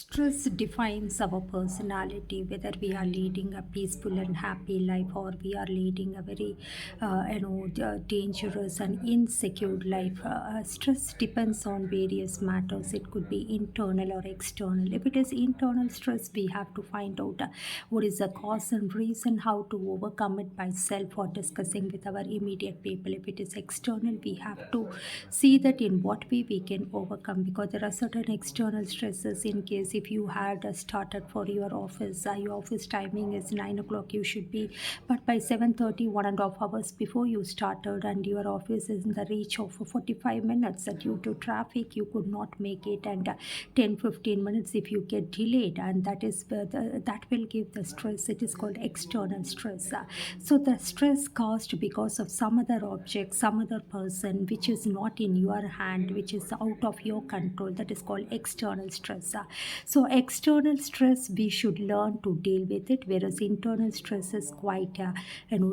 Stress defines our personality, whether we are leading a peaceful and happy life or we are leading a very, dangerous and insecure life. Stress depends on various matters. It could be internal or external. If it is internal stress, we have to find out what is the cause and reason, how to overcome it by self or discussing with our immediate people. If it is external, we have to see that in what way we can overcome, because there are certain external stresses. In case if you had started for your office timing is 9 o'clock, you should be, but by 7:30, 1.5 hours before you started, and your office is in the reach of 45 minutes, due to traffic you could not make it, and 10-15 minutes if you get delayed, and that will give the stress. It is called external stress. So the stress caused because of some other object, some other person, which is not in your hand, which is out of your control, that is called external stress. So external stress, we should learn to deal with it, whereas internal stress is quite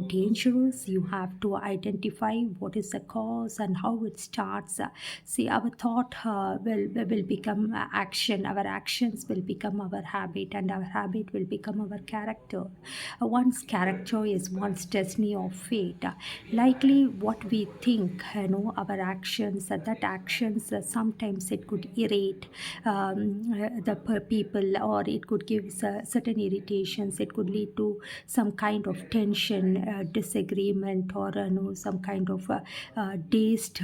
dangerous. You have to identify what is the cause and how it starts. See, our thought will become action, our actions will become our habit, and our habit will become our character. One's character is one's destiny or fate. Likely what we think, our actions, that actions, sometimes it could irrate the people, or it could give certain irritations. It could lead to some kind of tension, disagreement, or some kind of dazed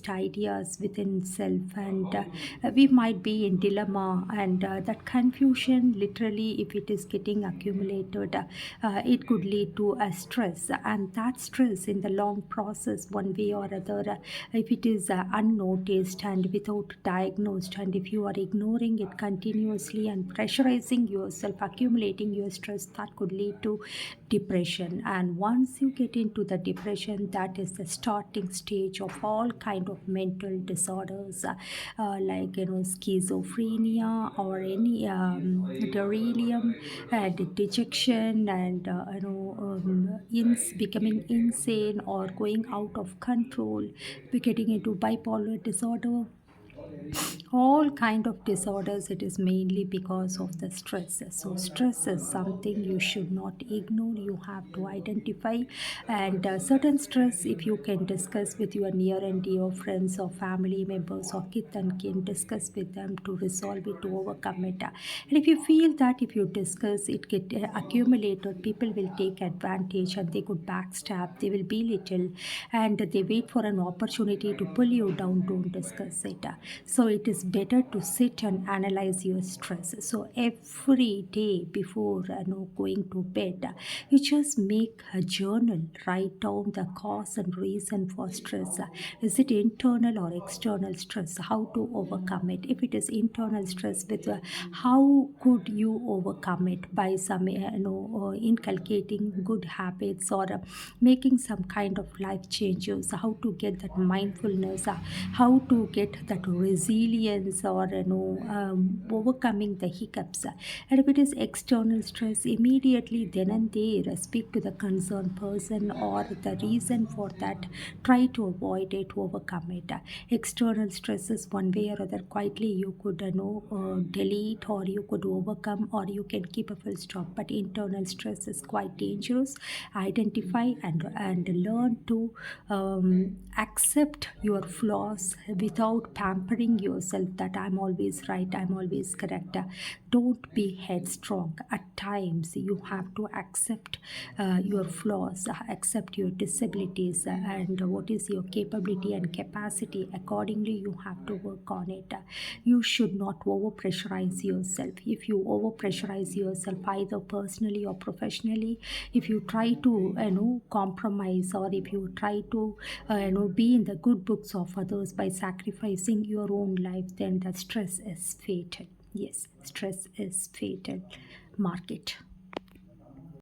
ideas within self, and we might be in dilemma, and that confusion, literally, if it is getting accumulated, it could lead to a stress, and that stress in the long process, one way or other, if it is unnoticed and without diagnosed, and if you are ignoring it continuously and pressurizing yourself, accumulating your stress, that could lead to depression. And once you get into the depression, that is the starting stage of all kind of mental disorders, like schizophrenia, or any delirium and dejection, and becoming insane or going out of control, getting into bipolar disorder, all kind of disorders. It is mainly because of the stress. So stress is something you should not ignore. You have to identify, and certain stress, if you can discuss with your near and dear friends or family members or kith and kin, discuss with them to resolve it, to overcome it. And if you feel that if you discuss it get accumulated, people will take advantage and they could backstab, they will belittle, and they wait for an opportunity to pull you down. Don't discuss it. So it is better to sit and analyze your stress. So every day before going to bed, you just make a journal, write down the cause and reason for stress. Is it internal or external stress? How to overcome it? If it is internal stress, with how could you overcome it? By some inculcating good habits, or making some kind of life changes, how to get that mindfulness, how to get that resilience, or overcoming the hiccups. And if it is external stress, immediately then and there, speak to the concerned person, or the reason for that, try to avoid it, overcome it. External stress is one way or other, quietly you could delete, or you could overcome, or you can keep a full stop. But internal stress is quite dangerous. Identify and learn to accept your flaws without pampering yourself, that I'm always right, I'm always correct. Don't be headstrong. At times you have to accept your flaws, accept your disabilities, and what is your capability and capacity. Accordingly you have to work on it. You should not over pressurize yourself. If you over pressurize yourself, either personally or professionally, if you try to compromise, or if you try to be in the good books of others by sacrificing your own life, then the stress is fatal. Yes, stress is fatal. Mark it.